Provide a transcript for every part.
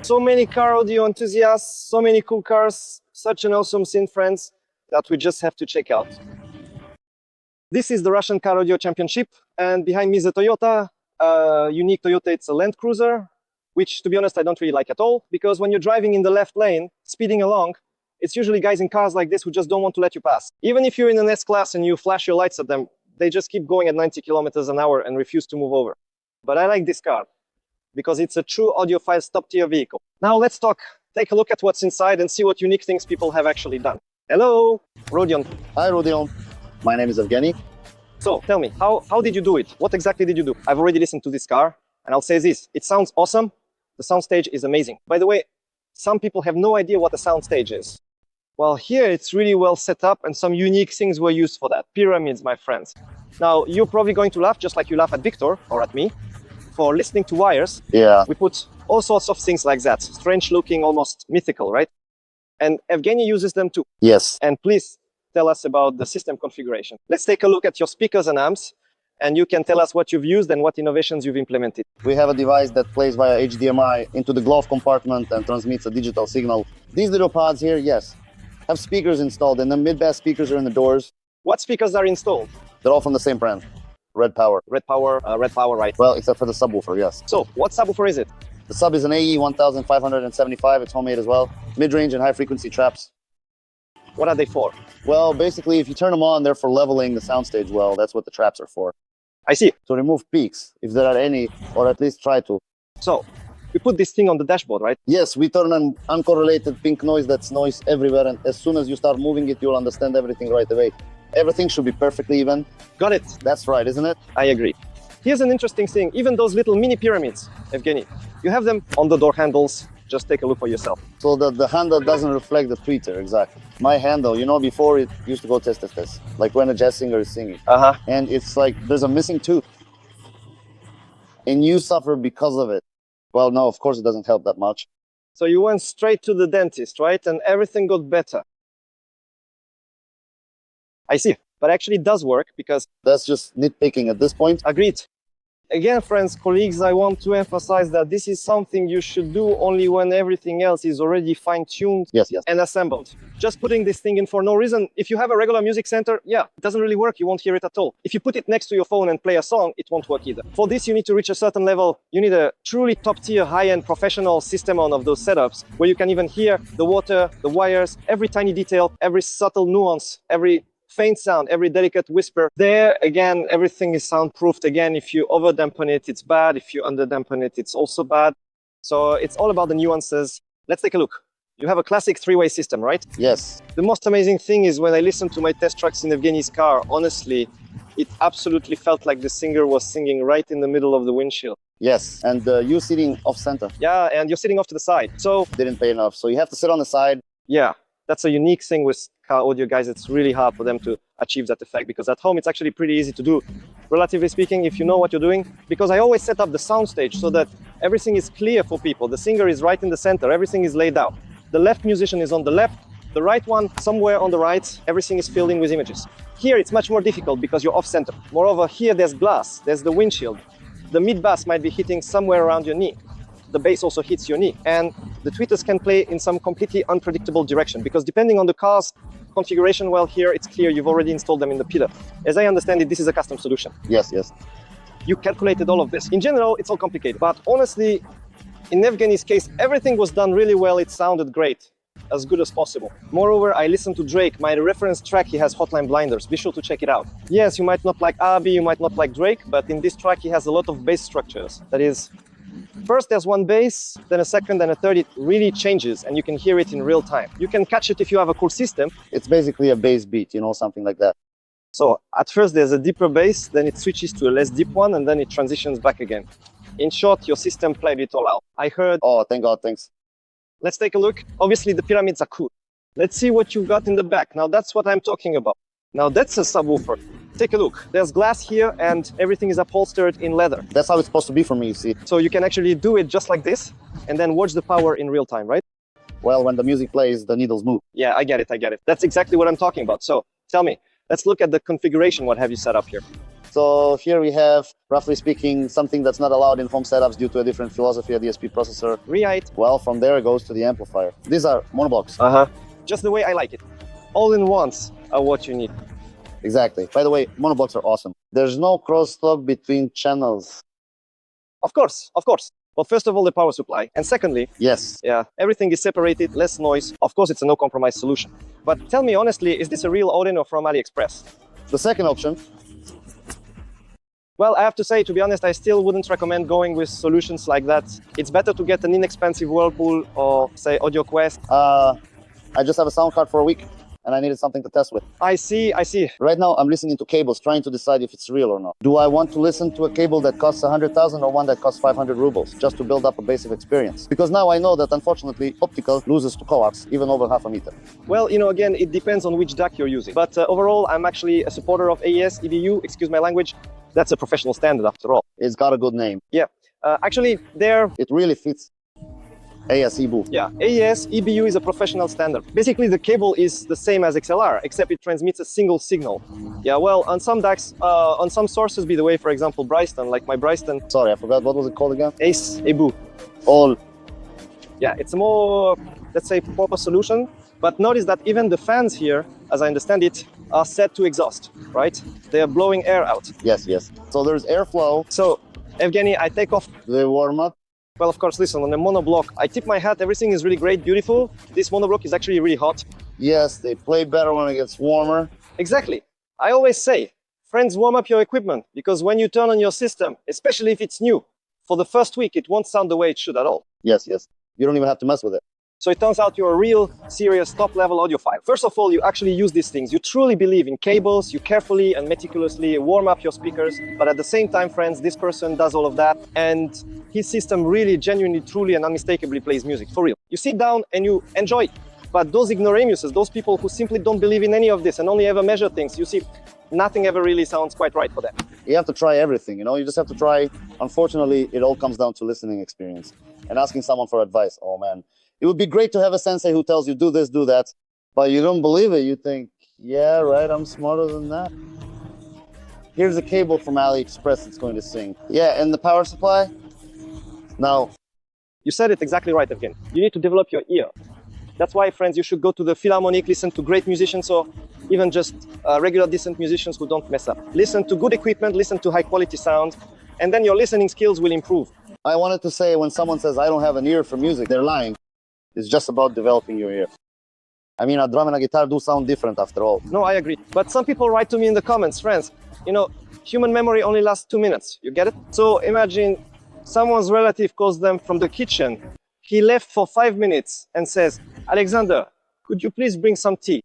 So many car audio enthusiasts, so many cool cars, such an awesome scene, friends, that we just have to check out. This is the Russian Car Audio Championship, and behind me is a Toyota, unique Toyota. It's a Land Cruiser, which, to be honest, I don't really like at all, because when you're driving in the left lane, speeding along, it's usually guys in cars like this who just don't want to let you pass. Even if you're in an S-Class and you flash your lights at them, they just keep going at 90 kilometers an hour and refuse to move over. But I like this car, because it's a true Audiophile's top-tier vehicle. Now let's take a look at what's inside and see what unique things people have actually done. Hello, Rodion. Hi, Rodion. My name is Evgeny. So tell me, how did you do it? What exactly did you do? I've already listened to this car, and I'll say this, it sounds awesome. The soundstage is amazing. By the way, some people have no idea what a soundstage is. Well, here it's really well set up, and some unique things were used for that. Pyramids, my friends. Now, you're probably going to laugh, just like you laugh at Victor, or at me, for listening to wires. Yeah. We put all sorts of things like that. Strange looking, almost mythical, right? And Evgeny uses them too. Yes. And please tell us about the system configuration. Let's take a look at your speakers and amps, and you can tell us what you've used and what innovations you've implemented. We have a device that plays via HDMI into the glove compartment and transmits a digital signal. These little pods here, yes, have speakers installed, and the mid-bass speakers are in the doors. What speakers are installed? They're all from the same brand, Red Power. Red Power, right? Well, except for the subwoofer, yes. So, what subwoofer is it? The sub is an AE 1575, it's homemade as well. Mid-range and high-frequency traps. What are they for? Well, basically, if you turn them on, they're for leveling the soundstage well. That's what the traps are for. I see. To remove peaks, if there are any, or at least try to. So, we put this thing on the dashboard, right? Yes, we turn on uncorrelated pink noise, that's noise everywhere, and as soon as you start moving it, you'll understand everything right away. Everything should be perfectly even. Got it. That's right, isn't it? I agree. Here's an interesting thing. Even those little mini pyramids, Evgeny, you have them on the door handles. Just take a look for yourself. So that the handle doesn't reflect the tweeter, exactly. My handle, you know, before it used to go test, like when a jazz singer is singing. And it's like, there's a missing tooth. And you suffer because of it. Well, no, of course it doesn't help that much. So you went straight to the dentist, right? And everything got better. I see. But actually it does work because... That's just nitpicking at this point. Agreed. Again, friends, colleagues, I want to emphasize that this is something you should do only when everything else is already fine-tuned and assembled. Just putting this thing in for no reason. If you have a regular music center, yeah, it doesn't really work. You won't hear it at all. If you put it next to your phone and play a song, it won't work either. For this, you need to reach a certain level. You need a truly top-tier, high-end professional system of those setups where you can even hear the water, the wires, every tiny detail, every subtle nuance, every faint sound, every delicate whisper. There, again, everything is soundproofed. Again, if you over-dampen it, it's bad. If you under-dampen it, it's also bad. So it's all about the nuances. Let's take a look. You have a classic three-way system, right? Yes. The most amazing thing is when I listened to my test tracks in Evgeny's car, honestly, it absolutely felt like the singer was singing right in the middle of the windshield. Yes, and you sitting off-center. Yeah, and you're sitting off to the side. So didn't pay enough. So you have to sit on the side. Yeah. That's a unique thing with car audio, guys. It's really hard for them to achieve that effect because at home it's actually pretty easy to do, relatively speaking, if you know what you're doing. Because I always set up the soundstage so that everything is clear for people. The singer is right in the center, everything is laid out. The left musician is on the left, the right one somewhere on the right, everything is filled in with images. Here it's much more difficult because you're off center. Moreover, here there's glass, there's the windshield. The mid-bass might be hitting somewhere around your knee. The bass also hits your knee, and the tweeters can play in some completely unpredictable direction because depending on the car's configuration, well, here it's clear you've already installed them in the pillar. As I understand it, this is a custom solution. Yes, yes. You calculated all of this. In general, it's all complicated, but honestly, in Evgeny's case, everything was done really well. It sounded great, as good as possible. Moreover, I listened to Drake. My reference track, he has Hotline Blinders. Be sure to check it out. Yes, you might not like Abby, you might not like Drake, but in this track, he has a lot of bass structures. That is, first there's one bass, then a second, then a third. It really changes and you can hear it in real time. You can catch it if you have a cool system. It's basically a bass beat, you know, something like that. So at first there's a deeper bass, then it switches to a less deep one, and then it transitions back again. In short, your system played it all out. I heard... Oh, thank God, thanks. Let's take a look. Obviously the pyramids are cool. Let's see what you've got in the back. Now that's what I'm talking about. Now that's a subwoofer. Take a look. There's glass here and everything is upholstered in leather. That's how it's supposed to be for me, you see. So you can actually do it just like this and then watch the power in real time, right? Well, when the music plays, the needles move. Yeah, I get it. That's exactly what I'm talking about. So tell me, let's look at the configuration. What have you set up here? So here we have, roughly speaking, something that's not allowed in home setups due to a different philosophy, a DSP processor. Right. Well, from there it goes to the amplifier. These are monoblocks. Just the way I like it. All in ones are what you need. Exactly. By the way, monoblocks are awesome. There's no crosstalk between channels. Of course, of course. Well, first of all, the power supply. And secondly, Yes. yeah, everything is separated, less noise. Of course, it's a no-compromise solution. But tell me honestly, is this a real Odin or from AliExpress? The second option. Well, I have to say, to be honest, I still wouldn't recommend going with solutions like that. It's better to get an inexpensive Whirlpool or, say, AudioQuest. I just have a sound card for a week and I needed something to test with. I see. Right now, I'm listening to cables, trying to decide if it's real or not. Do I want to listen to a cable that costs 100,000 or one that costs 500 rubles, just to build up a basic experience? Because now I know that, unfortunately, optical loses to coax, even over half a meter. Well, again, it depends on which DAC you're using. But overall, I'm actually a supporter of AES, EBU, excuse my language. That's a professional standard after all. It's got a good name. Yeah. Actually, it really fits. AES, EBU. Yeah, AES, EBU is a professional standard. Basically, the cable is the same as XLR, except it transmits a single signal. Yeah, well, on some DACs, on some sources, by the way, for example, Bryston, like my Bryston. Sorry, I forgot, what was it called again? ACE, EBU. All. Yeah, it's a more, let's say, proper solution. But notice that even the fans here, as I understand it, are set to exhaust, right? They are blowing air out. Yes. So there's airflow. So, Evgeny, I take off the warm-up. Well, of course, listen, on the monoblock, I tip my hat, everything is really great, beautiful. This monoblock is actually really hot. Yes, they play better when it gets warmer. Exactly. I always say, friends, warm up your equipment, because when you turn on your system, especially if it's new, for the first week, it won't sound the way it should at all. Yes. You don't even have to mess with it. So it turns out you're a real, serious, top-level audiophile. First of all, you actually use these things. You truly believe in cables, you carefully and meticulously warm up your speakers, but at the same time, friends, this person does all of that, and his system really, genuinely, truly, and unmistakably plays music, for real. You sit down and you enjoy it. But those ignoramuses, those people who simply don't believe in any of this and only ever measure things, you see, nothing ever really sounds quite right for them. You have to try everything, you just have to try. Unfortunately, it all comes down to listening experience and asking someone for advice. Oh man, it would be great to have a sensei who tells you do this, do that, but you don't believe it. You think, yeah, right, I'm smarter than that. Here's a cable from AliExpress that's going to sing. Yeah, and the power supply? Now, you said it exactly right, Evgen. You need to develop your ear. That's why, friends, you should go to the Philharmonic, listen to great musicians, or even just regular decent musicians who don't mess up. Listen to good equipment, listen to high quality sound, and then your listening skills will improve. I wanted to say, when someone says, I don't have an ear for music, they're lying. It's just about developing your ear. I mean, a drum and a guitar do sound different after all. No, I agree. But some people write to me in the comments, friends, human memory only lasts 2 minutes. You get it? So imagine someone's relative calls them from the kitchen. He left for 5 minutes and says, Alexander, could you please bring some tea?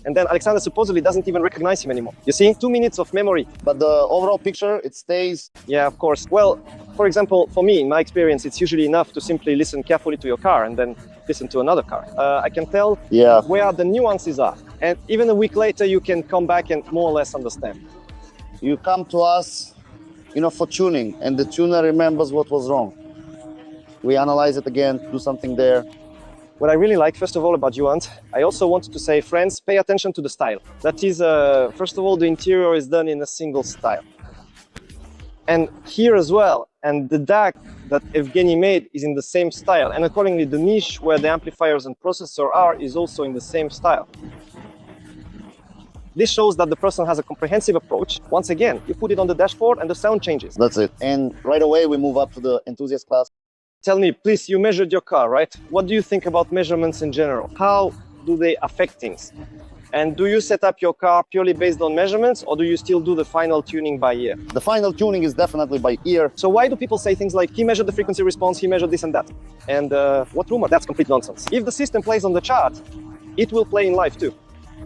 And then Alexander supposedly doesn't even recognize him anymore. You see, 2 minutes of memory. But the overall picture, it stays. Yeah, of course. Well, for example, for me, in my experience, it's usually enough to simply listen carefully to your car and then listen to another car. I can tell where the nuances are. And even a week later, you can come back and more or less understand. You come to us, for tuning, and the tuner remembers what was wrong. We analyze it again, do something there. What I really like, first of all, about Juant, I also wanted to say, friends, pay attention to the style. That is, first of all, the interior is done in a single style. And here as well, and the DAC that Evgeny made is in the same style. And accordingly, the niche where the amplifiers and processor are is also in the same style. This shows that the person has a comprehensive approach. Once again, you put it on the dashboard and the sound changes. That's it. And right away, we move up to the enthusiast class. Tell me, please, you measured your car, right? What do you think about measurements in general? How do they affect things? And do you set up your car purely based on measurements, or do you still do the final tuning by ear? The final tuning is definitely by ear. So why do people say things like, he measured the frequency response, he measured this and that? And what rumor? That's complete nonsense. If the system plays on the chart, it will play in live too.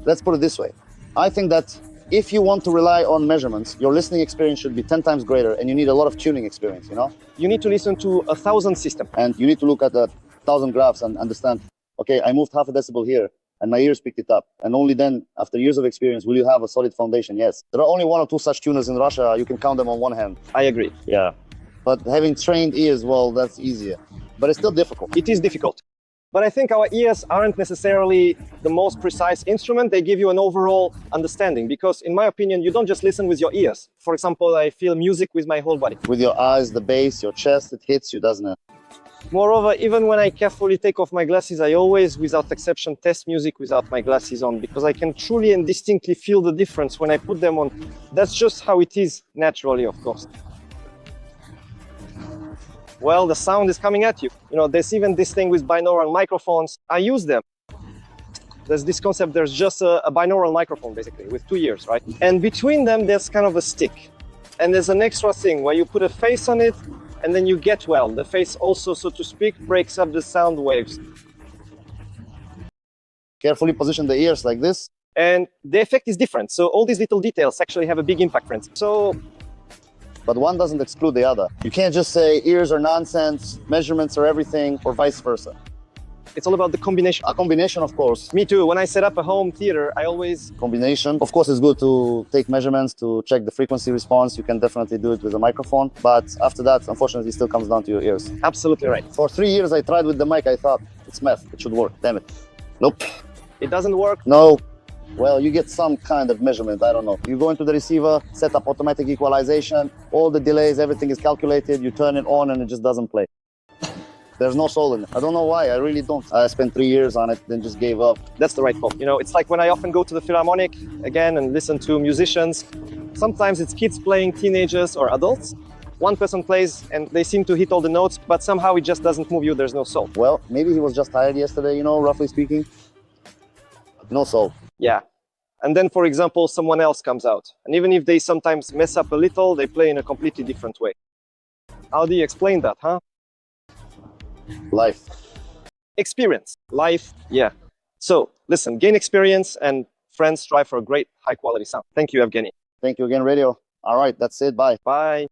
Let's put it this way. I think that if you want to rely on measurements, your listening experience should be 10 times greater, and you need a lot of tuning experience, You need to listen to 1,000 systems. And you need to look at the 1,000 graphs and understand, okay, I moved half a decibel here, and my ears picked it up. And only then, after years of experience, will you have a solid foundation. Yes. There are only 1 or 2 such tuners in Russia. You can count them on one hand. I agree. Yeah. But having trained ears, well, that's easier. But it's still difficult. It is difficult. But I think our ears aren't necessarily the most precise instrument. They give you an overall understanding because, in my opinion, you don't just listen with your ears. For example, I feel music with my whole body. With your eyes, the bass, your chest, it hits you, doesn't it? Moreover, even when I carefully take off my glasses, I always, without exception, test music without my glasses on because I can truly and distinctly feel the difference when I put them on. That's just how it is naturally, of course. Well, the sound is coming at you. You know, there's even this thing with binaural microphones. I use them. There's this concept, there's just a binaural microphone, basically, with 2 ears, right? And between them, there's kind of a stick. And there's an extra thing where you put a face on it, and then you get well. The face also, so to speak, breaks up the sound waves. Carefully position the ears like this. And the effect is different. So all these little details actually have a big impact, friends. But one doesn't exclude the other. You can't just say ears are nonsense, measurements are everything, or vice versa. It's all about the combination. A combination, of course. Me too. When I set up a home theater, I always... Combination. Of course, it's good to take measurements, to check the frequency response. You can definitely do it with a microphone. But after that, unfortunately, it still comes down to your ears. Absolutely right. For 3 years, I tried with the mic. I thought, it's meth. It should work. Damn it. Nope. It doesn't work? No. Well, you get some kind of measurement, I don't know. You go into the receiver, set up automatic equalization, all the delays, everything is calculated, you turn it on and it just doesn't play. There's no soul in it. I don't know why, I really don't. I spent 3 years on it, then just gave up. That's the right call. You know, it's like when I often go to the Philharmonic, again, and listen to musicians. Sometimes it's kids playing, teenagers or adults. One person plays and they seem to hit all the notes, but somehow it just doesn't move you, there's no soul. Well, maybe he was just tired yesterday, you know, roughly speaking. No soul. Yeah. And then, for example, someone else comes out. And even if they sometimes mess up a little, they play in a completely different way. How do you explain that, huh? Life. Experience. Life, yeah. So, listen, gain experience and friends strive for a great, high-quality sound. Thank you, Evgeny. Thank you again, radio. All right, that's it. Bye. Bye.